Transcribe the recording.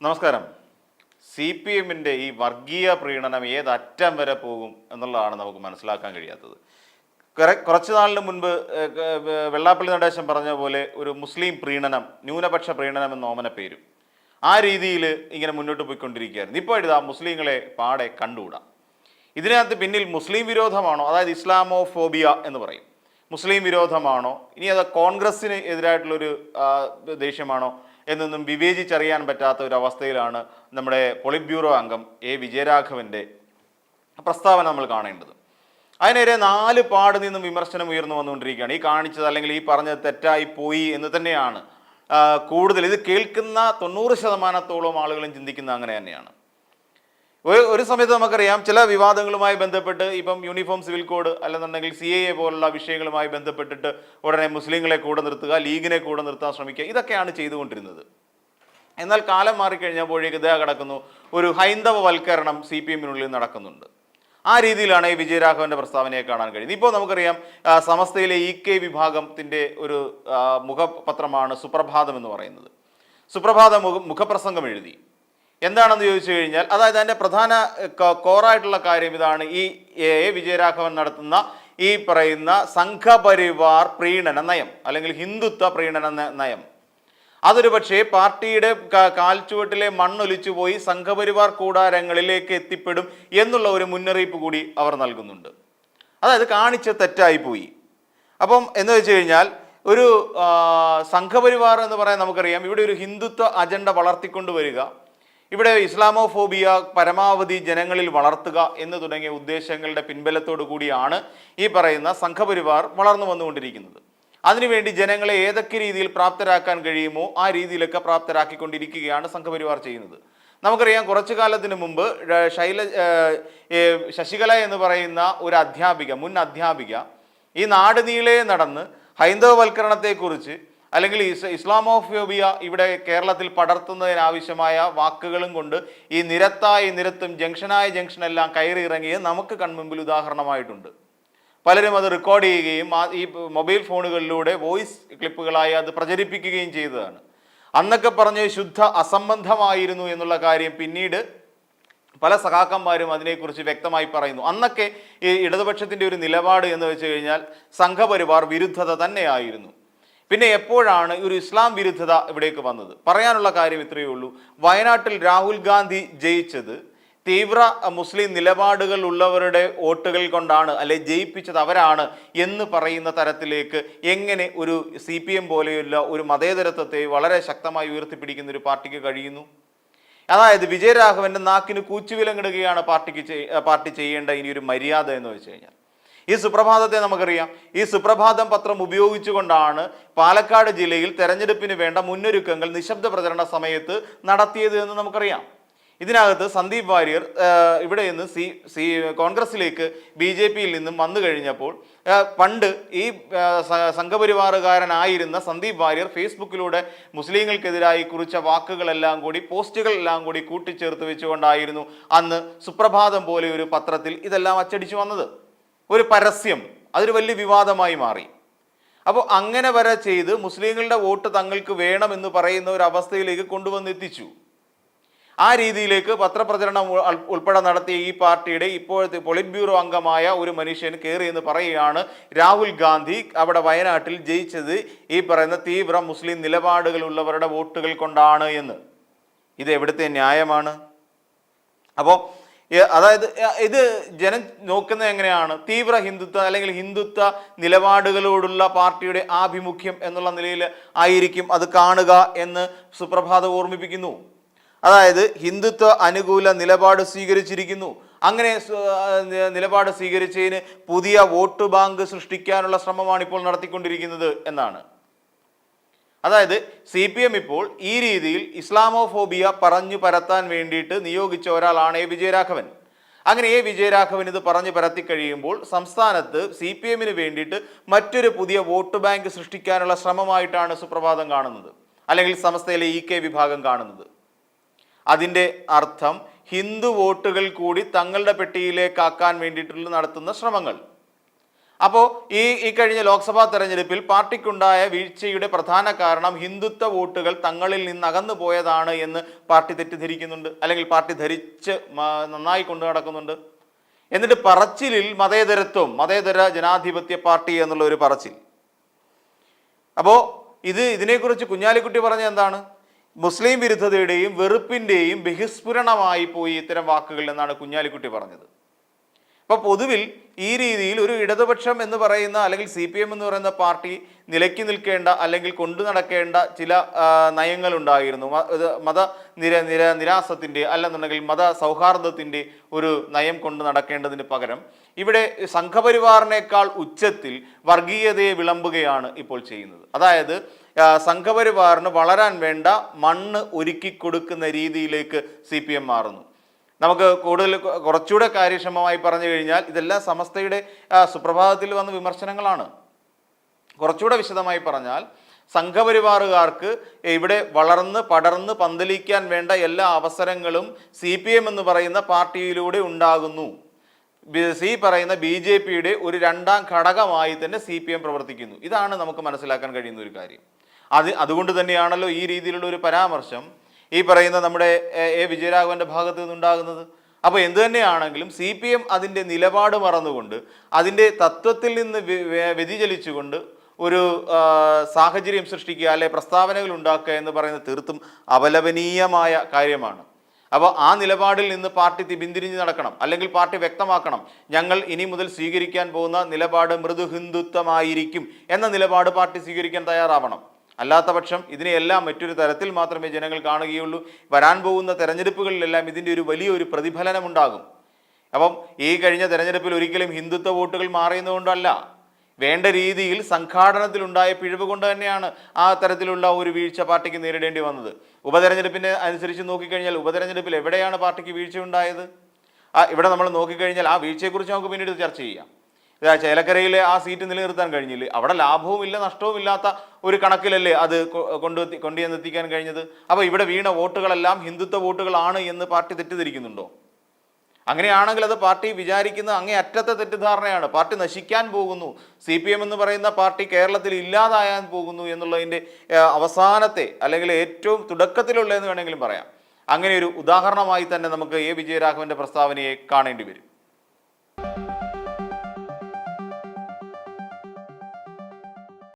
നമസ്കാരം. CPM-ന്റെ ഈ വർഗീയ പ്രീണനം ഏതറ്റം വരെ പോകും എന്നുള്ളതാണ് നമുക്ക് മനസ്സിലാക്കാൻ കഴിയാത്തത്. കുറച്ചു നാളിന് മുൻപ് വെള്ളാപ്പള്ളി നടേശൻ പറഞ്ഞ പോലെ ഒരു മുസ്ലിം പ്രീണനം, ന്യൂനപക്ഷ പ്രീണനം എന്ന ഓമന പേരും ആ രീതിയിൽ ഇങ്ങനെ മുന്നോട്ട് പോയിക്കൊണ്ടിരിക്കുകയായിരുന്നു. ഇപ്പോൾ ഇതാ മുസ്ലിങ്ങളെ പാടെ കണ്ടുകൂടാ. ഇതിനകത്ത് പിന്നിൽ മുസ്ലിം വിരോധമാണോ, അതായത് ഇസ്ലാമോഫോബിയ എന്ന് പറയും, മുസ്ലിം വിരോധമാണോ, ഇനി അത് കോൺഗ്രസ്സിന് എതിരായിട്ടുള്ളൊരു ദേഷ്യമാണോ എന്നൊന്നും വിവേചിച്ചറിയാൻ പറ്റാത്ത ഒരു അവസ്ഥയിലാണ് നമ്മുടെ പോളിറ്റ് ബ്യൂറോ അംഗം വിജയരാഘവൻ്റെ പ്രസ്താവന നമ്മൾ കാണേണ്ടത്. അതിനെതിരെ 4 പാട് നിന്നും വിമർശനം ഉയർന്നു വന്നുകൊണ്ടിരിക്കുകയാണ്. ഈ കാണിച്ചത് അല്ലെങ്കിൽ ഈ പറഞ്ഞത് തെറ്റായി പോയി എന്ന് തന്നെയാണ് കൂടുതൽ ഇത് കേൾക്കുന്ന 90% ആളുകളും ചിന്തിക്കുന്നത് അങ്ങനെ തന്നെയാണ്. ഒരു സമയത്ത് നമുക്കറിയാം ചില വിവാദങ്ങളുമായി ബന്ധപ്പെട്ട് ഇപ്പം യൂണിഫോം സിവിൽ കോഡ് അല്ലെന്നുണ്ടെങ്കിൽ CAA പോലുള്ള വിഷയങ്ങളുമായി ബന്ധപ്പെട്ടിട്ട് ഉടനെ മുസ്ലിങ്ങളെ കൂടെ നിർത്തുക, ലീഗിനെ കൂടെ നിർത്താൻ ശ്രമിക്കുക, ഇതൊക്കെയാണ് ചെയ്തുകൊണ്ടിരുന്നത്. എന്നാൽ കാലം മാറിക്കഴിഞ്ഞപ്പോഴേക്ക് ഇതാ കിടക്കുന്നു, ഒരു ഹൈന്ദവവൽക്കരണം CPM-നുള്ളിൽ നടക്കുന്നുണ്ട്. ആ രീതിയിലാണ് ഈ വിജയരാഘവന്റെ പ്രസ്താവനയെ കാണാൻ കഴിയുന്നത്. ഇപ്പോൾ നമുക്കറിയാം സമസ്തയിലെ EK വിഭാഗത്തിൻ്റെ ഒരു മുഖപത്രമാണ് സുപ്രഭാതം എന്ന് പറയുന്നത്. സുപ്രഭാതം മുഖപ്രസംഗം എഴുതി. എന്താണെന്ന് ചോദിച്ചു കഴിഞ്ഞാൽ, അതായത് അതിൻ്റെ പ്രധാന കോറായിട്ടുള്ള കാര്യം ഇതാണ്: ഈ വിജയരാഘവൻ നടത്തുന്ന ഈ പറയുന്ന സംഘപരിവാർ പ്രീണന നയം അല്ലെങ്കിൽ ഹിന്ദുത്വ പ്രീണന നയം, അതൊരു പക്ഷേ പാർട്ടിയുടെ കാൽച്ചുവട്ടിലെ മണ്ണൊലിച്ചു പോയി സംഘപരിവാർ കൂടാരങ്ങളിലേക്ക് എത്തിപ്പെടും എന്നുള്ള ഒരു മുന്നറിയിപ്പ് കൂടി അവർ നൽകുന്നുണ്ട്. അതായത് കാണിച്ച തെറ്റായിപ്പോയി. അപ്പം എന്ന് വെച്ച് കഴിഞ്ഞാൽ ഒരു സംഘപരിവാർ എന്ന് പറയാൻ നമുക്കറിയാം, ഇവിടെ ഒരു ഹിന്ദുത്വ അജണ്ട വളർത്തിക്കൊണ്ടുവരിക, ഇവിടെ ഇസ്ലാമോഫോബിയ പരമാവധി ജനങ്ങളിൽ വളർത്തുക എന്ന് തുടങ്ങിയ ഉദ്ദേശങ്ങളുടെ പിൻബലത്തോടു കൂടിയാണ് ഈ പറയുന്ന സംഘപരിവാർ വളർന്നു വന്നുകൊണ്ടിരിക്കുന്നത്. അതിനുവേണ്ടി ജനങ്ങളെ ഏതൊക്കെ രീതിയിൽ പ്രാപ്തരാക്കാൻ കഴിയുമോ ആ രീതിയിലൊക്കെ പ്രാപ്തരാക്കിക്കൊണ്ടിരിക്കുകയാണ് സംഘപരിവാർ ചെയ്യുന്നത്. നമുക്കറിയാം കുറച്ചു കാലത്തിന് മുമ്പ് ശശികല എന്ന് പറയുന്ന ഒരു അധ്യാപിക, മുൻ അധ്യാപിക, ഈ നാട് നീളെ നടന്ന് ഹൈന്ദവവൽക്കരണത്തെക്കുറിച്ച് അല്ലെങ്കിൽ ഇസ്ലാമോഫോബിയ ഇവിടെ കേരളത്തിൽ പടർത്തുന്നതിനാവശ്യമായ വാക്കുകളും കൊണ്ട് ഈ നിരത്തായി നിരത്തും ജംഗ്ഷനായ ജംഗ്ഷനെല്ലാം കയറി ഇറങ്ങിയത് നമുക്ക് കൺമുമ്പിൽ ഉദാഹരണമായിട്ടുണ്ട്. പലരും അത് റെക്കോർഡ് ചെയ്യുകയും ഈ മൊബൈൽ ഫോണുകളിലൂടെ വോയിസ് ക്ലിപ്പുകളായി അത് പ്രചരിപ്പിക്കുകയും ചെയ്തതാണ്. അന്നൊക്കെ പറഞ്ഞ് ശുദ്ധ അസംബന്ധമായിരുന്നു എന്നുള്ള കാര്യം പിന്നീട് പല സഖാക്കന്മാരും അതിനെക്കുറിച്ച് വ്യക്തമായി പറയുന്നു. അന്നൊക്കെ ഈ ഇടതുപക്ഷത്തിൻ്റെ ഒരു നിലപാട് എന്ന് വെച്ച് കഴിഞ്ഞാൽ സംഘപരിവാർ വിരുദ്ധത തന്നെയായിരുന്നു. പിന്നെ എപ്പോഴാണ് ഒരു ഇസ്ലാം വിരുദ്ധത ഇവിടേക്ക് വന്നത്? പറയാനുള്ള കാര്യം ഇത്രയേ ഉള്ളൂ: വയനാട്ടിൽ രാഹുൽ ഗാന്ധി ജയിച്ചത് തീവ്ര മുസ്ലിം നിലപാടുകൾ ഉള്ളവരുടെ വോട്ടുകൾ കൊണ്ടാണ്, അല്ലെ ജയിപ്പിച്ചത് അവരാണ് എന്ന് പറയുന്ന തരത്തിലേക്ക് എങ്ങനെ ഒരു CPM പോലെയുള്ള ഒരു മതേതരത്വത്തെ വളരെ ശക്തമായി ഉയർത്തിപ്പിടിക്കുന്ന ഒരു പാർട്ടിക്ക് കഴിയുന്നു? അതായത് വിജയരാഘവന്റെ നാക്കിന് കൂച്ചുവിലങ്ങിടുകയാണ് പാർട്ടി ചെയ്യേണ്ട ഇനി ഒരു മര്യാദ എന്ന് വെച്ച് കഴിഞ്ഞാൽ. ഈ സുപ്രഭാതത്തെ നമുക്കറിയാം, ഈ സുപ്രഭാതം പത്രം ഉപയോഗിച്ചുകൊണ്ടാണ് പാലക്കാട് ജില്ലയിൽ തെരഞ്ഞെടുപ്പിന് വേണ്ട മുന്നൊരുക്കങ്ങൾ നിശബ്ദ പ്രചരണ സമയത്ത് നടത്തിയത് എന്ന് നമുക്കറിയാം. ഇതിനകത്ത് സന്ദീപ് വാര്യർ ഇവിടെ നിന്ന് കോൺഗ്രസിലേക്ക് BJP-യിൽ നിന്നും വന്നു കഴിഞ്ഞപ്പോൾ പണ്ട് ഈ സംഘപരിവാറുകാരനായിരുന്ന സന്ദീപ് വാര്യർ ഫേസ്ബുക്കിലൂടെ മുസ്ലിങ്ങൾക്കെതിരായി കുറിച്ച വാക്കുകളെല്ലാം കൂടി, പോസ്റ്റുകളെല്ലാം കൂടി കൂട്ടിച്ചേർത്ത് വെച്ചുകൊണ്ടായിരുന്നു അന്ന് സുപ്രഭാതം പോലെ ഒരു പത്രത്തിൽ ഇതെല്ലാം അച്ചടിച്ചു വന്നത്. ഒരു പരസ്യം, അതൊരു വലിയ വിവാദമായി മാറി. അപ്പോൾ അങ്ങനെ വരെ ചെയ്ത് മുസ്ലിങ്ങളുടെ വോട്ട് തങ്ങൾക്ക് വേണമെന്ന് പറയുന്ന ഒരു അവസ്ഥയിലേക്ക് കൊണ്ടുവന്നെത്തിച്ചു. ആ രീതിയിലേക്ക് പത്രപ്രചരണം ഉൾപ്പെടെ നടത്തിയ ഈ പാർട്ടിയുടെ ഇപ്പോഴത്തെ പോളിറ്റ് ബ്യൂറോ അംഗമായ ഒരു മനുഷ്യൻ കയറി എന്ന് പറയുകയാണ് രാഹുൽ ഗാന്ധി അവിടെ വയനാട്ടിൽ ജയിച്ചത് ഈ പറയുന്ന തീവ്ര മുസ്ലിം നിലപാടുകളുള്ളവരുടെ വോട്ടുകൾ കൊണ്ടാണ് എന്ന്. ഇത് എവിടുത്തെ ന്യായമാണ്? അപ്പോൾ അതായത് ഇത് ജനം നോക്കുന്നത് എങ്ങനെയാണ്? തീവ്ര ഹിന്ദുത്വ അല്ലെങ്കിൽ ഹിന്ദുത്വ നിലപാടുകളോടുള്ള പാർട്ടിയുടെ ആഭിമുഖ്യം എന്നുള്ള നിലയിൽ ആയിരിക്കും അത് കാണുക എന്ന് സുപ്രഭാതം ഓർമ്മിപ്പിക്കുന്നു. അതായത് ഹിന്ദുത്വ അനുകൂല നിലപാട് സ്വീകരിച്ചിരിക്കുന്നു. അങ്ങനെ നിലപാട് സ്വീകരിച്ചതിന് പുതിയ വോട്ട് ബാങ്ക് സൃഷ്ടിക്കാനുള്ള ശ്രമമാണ് ഇപ്പോൾ നടത്തിക്കൊണ്ടിരിക്കുന്നത് എന്നാണ്. അതായത് CPM ഇപ്പോൾ ഈ രീതിയിൽ ഇസ്ലാമോഫോബിയ പറഞ്ഞു പരത്താൻ വേണ്ടിയിട്ട് നിയോഗിച്ച ഒരാളാണ് വിജയരാഘവൻ. അങ്ങനെ വിജയരാഘവൻ ഇത് പറഞ്ഞു പരത്തി കഴിയുമ്പോൾ സംസ്ഥാനത്ത് CPM-ന് വേണ്ടിയിട്ട് മറ്റൊരു പുതിയ വോട്ട് ബാങ്ക് സൃഷ്ടിക്കാനുള്ള ശ്രമമായിട്ടാണ് സുപ്രഭാതം കാണുന്നത്, അല്ലെങ്കിൽ സമസ്തയിലെ EK വിഭാഗം കാണുന്നത്. അതിൻ്റെ അർത്ഥം ഹിന്ദു വോട്ടുകൾ കൂടി തങ്ങളുടെ പെട്ടിയിലേക്കാക്കാൻ വേണ്ടിയിട്ടുള്ള നടത്തുന്ന ശ്രമങ്ങൾ. അപ്പോൾ ഈ കഴിഞ്ഞ ലോക്സഭാ തെരഞ്ഞെടുപ്പിൽ പാർട്ടിക്കുണ്ടായ വീഴ്ചയുടെ പ്രധാന കാരണം ഹിന്ദുത്വ വോട്ടുകൾ തങ്ങളിൽ നിന്ന് അകന്നു പോയതാണ് എന്ന് പാർട്ടി തെറ്റിദ്ധരിക്കുന്നുണ്ട്, അല്ലെങ്കിൽ പാർട്ടി ധരിച്ച് നന്നായി കൊണ്ടു നടക്കുന്നുണ്ട്. എന്നിട്ട് പറച്ചിലിൽ മതേതരത്വം, മതേതര ജനാധിപത്യ പാർട്ടി എന്നുള്ള ഒരു പറച്ചിൽ. അപ്പോൾ ഇതിനെക്കുറിച്ച് കുഞ്ഞാലിക്കുട്ടി പറഞ്ഞ എന്താണ്? മുസ്ലിം വിരുദ്ധതയുടെയും വെറുപ്പിൻ്റെയും ബഹിസ്ഫുരണമായി പോയി ഇത്തരം വാക്കുകൾ എന്നാണ് കുഞ്ഞാലിക്കുട്ടി പറഞ്ഞത്. അപ്പോൾ പൊതുവിൽ ഈ രീതിയിൽ ഒരു ഇടതുപക്ഷം എന്ന് പറയുന്ന, അല്ലെങ്കിൽ CPM എന്ന് പറയുന്ന പാർട്ടി നിലയ്ക്ക് നിൽക്കേണ്ട അല്ലെങ്കിൽ കൊണ്ടു നടക്കേണ്ട ചില നയങ്ങളുണ്ടായിരുന്നു. നിരാസത്തിൻ്റെ അല്ലെന്നുണ്ടെങ്കിൽ മത സൗഹാർദ്ദത്തിൻ്റെ ഒരു നയം കൊണ്ട് നടക്കേണ്ടതിന് പകരം ഇവിടെ സംഘപരിവാറിനേക്കാൾ ഉച്ചത്തിൽ വർഗീയതയെ വിളമ്പുകയാണ് ഇപ്പോൾ ചെയ്യുന്നത്. അതായത് സംഘപരിവാറിന് വളരാൻ വേണ്ട മണ്ണ് ഒരുക്കി കൊടുക്കുന്ന രീതിയിലേക്ക് CPM മാറുന്നു. നമുക്ക് കുറച്ചുകൂടെ കാര്യക്ഷമമായി പറഞ്ഞു കഴിഞ്ഞാൽ ഇതെല്ലാം സമസ്തയുടെ സുപ്രഭാതത്തിൽ വന്ന വിമർശനങ്ങളാണ്. കുറച്ചുകൂടെ വിശദമായി പറഞ്ഞാൽ സംഘപരിവാറുകാർക്ക് ഇവിടെ വളർന്ന് പടർന്ന് പന്തലിക്കാൻ വേണ്ട എല്ലാ അവസരങ്ങളും CPM എന്ന് പറയുന്ന പാർട്ടിയിലൂടെ ഉണ്ടാകുന്നു. പറയുന്ന BJPയുടെ ഒരു രണ്ടാം ഘടകമായി തന്നെ CPM പ്രവർത്തിക്കുന്നു. ഇതാണ് നമുക്ക് മനസ്സിലാക്കാൻ കഴിയുന്ന ഒരു കാര്യം. അതുകൊണ്ട് തന്നെയാണല്ലോ ഈ രീതിയിലുള്ള ഒരു പരാമർശം ഈ പറയുന്ന നമ്മുടെ വിജയരാഘവന്റെ ഭാഗത്ത് നിന്നുണ്ടാകുന്നത്. അപ്പോൾ എന്തു തന്നെയാണെങ്കിലും CPM അതിൻ്റെ നിലപാട് മറന്നുകൊണ്ട്, അതിൻ്റെ തത്വത്തിൽ നിന്ന് വ്യതിചലിച്ചുകൊണ്ട് ഒരു സാഹചര്യം സൃഷ്ടിക്കുക, അല്ലെ പ്രസ്താവനകൾ ഉണ്ടാക്കുക എന്ന് പറയുന്നത് തീർത്തും അപലപനീയമായ കാര്യമാണ്. അപ്പോൾ ആ നിലപാടിൽ നിന്ന് പാർട്ടി പിന്തിരിഞ്ഞ് നടക്കണം, അല്ലെങ്കിൽ പാർട്ടി വ്യക്തമാക്കണം, ഞങ്ങൾ ഇനി മുതൽ സ്വീകരിക്കാൻ പോകുന്ന നിലപാട് മൃദു ഹിന്ദുത്വമായിരിക്കും എന്ന നിലപാട് പാർട്ടി സ്വീകരിക്കാൻ തയ്യാറാവണം. അല്ലാത്ത പക്ഷം ഇതിനെയെല്ലാം മറ്റൊരു തരത്തിൽ മാത്രമേ ജനങ്ങൾ കാണുകയുള്ളൂ. വരാൻ പോകുന്ന തെരഞ്ഞെടുപ്പുകളിലെല്ലാം ഇതിൻ്റെ ഒരു വലിയൊരു പ്രതിഫലനം ഉണ്ടാകും. അപ്പം ഈ കഴിഞ്ഞ തെരഞ്ഞെടുപ്പിൽ ഒരിക്കലും ഹിന്ദുത്വ വോട്ടുകൾ മാറിയുന്നതുകൊണ്ടല്ല, വേണ്ട രീതിയിൽ സംഘാടനത്തിലുണ്ടായ പിഴവ് കൊണ്ട് തന്നെയാണ് ആ തരത്തിലുള്ള ഒരു വീഴ്ച പാർട്ടിക്ക് നേരിടേണ്ടി വന്നത്. ഉപതെരഞ്ഞെടുപ്പിനെ അനുസരിച്ച് നോക്കിക്കഴിഞ്ഞാൽ ഉപതെരഞ്ഞെടുപ്പിൽ എവിടെയാണ് പാർട്ടിക്ക് വീഴ്ച ഉണ്ടായത്? ഇവിടെ നമ്മൾ നോക്കിക്കഴിഞ്ഞാൽ ആ വീഴ്ചയെക്കുറിച്ച് നമുക്ക് പിന്നീട് ചർച്ച ചെയ്യാം. ചേലക്കരയിലെ ആ സീറ്റ് നിലനിർത്താൻ കഴിഞ്ഞില്ലേ? അവിടെ ലാഭവും ഇല്ല നഷ്ടവും ഇല്ലാത്ത ഒരു കണക്കിലല്ലേ അത് കൊണ്ടുവന്നെത്തിക്കാൻ കഴിഞ്ഞത്? അപ്പോൾ ഇവിടെ വീണ വോട്ടുകളെല്ലാം ഹിന്ദുത്വ വോട്ടുകളാണ് എന്ന് പാർട്ടി തെറ്റിദ്ധരിക്കുന്നുണ്ടോ? അങ്ങനെയാണെങ്കിൽ അത് പാർട്ടി വിചാരിക്കുന്ന അങ്ങേ അറ്റത്തെ തെറ്റിദ്ധാരണയാണ്. പാർട്ടി നശിക്കാൻ പോകുന്നു, CPM എന്ന് പറയുന്ന പാർട്ടി കേരളത്തിൽ ഇല്ലാതായാൻ പോകുന്നു എന്നുള്ളതിൻ്റെ അവസാനത്തെ, അല്ലെങ്കിൽ ഏറ്റവും തുടക്കത്തിലുള്ളതെന്ന് വേണമെങ്കിലും പറയാം. അങ്ങനെ ഒരു ഉദാഹരണമായി തന്നെ നമുക്ക് വിജയരാഘവന്റെ പ്രസ്താവനയെ കാണേണ്ടി വരും.